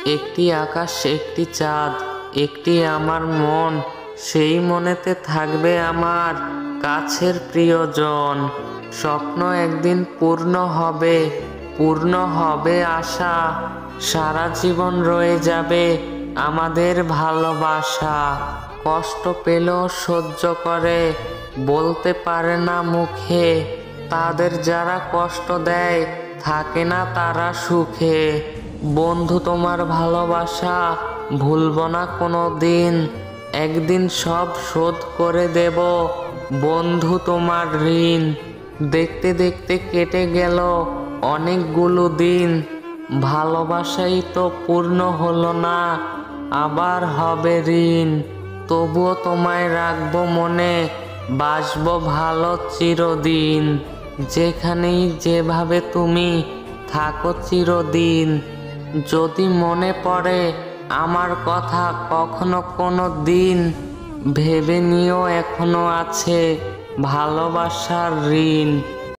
একটি আকাশ, একটি চাঁদ, একটি আমার মন, সেই মনেতে থাকবে আমার কাছের প্রিয়জন। স্বপ্ন একদিন পূর্ণ হবে, পূর্ণ হবে আশা, সারা জীবন রয়ে যাবে আমাদের ভালোবাসা। কষ্ট পেলেও সহ্য করে, বলতে পারে না মুখে, তাদের যারা কষ্ট দেয় থাকে না তারা সুখে। বন্ধু তোমার ভালোবাসা ভুলব না কোনো দিন, একদিন সব শোধ করে দেব বন্ধু তোমার ঋণ। দেখতে দেখতে কেটে গেল অনেকগুলো দিন, ভালোবাসাই তো পূর্ণ হলো না, আবার হবে ঋণ। তবুও তোমায় রাখবো মনে, বাসবো ভালো চিরদিন, যেখানেই যেভাবে তুমি থাকো চিরদিন। যদি মনে পড়ে আমার কথা কখনো কোনো দিন, ভেবে নিও এখনো আছে ভালোবাসার ঋণ।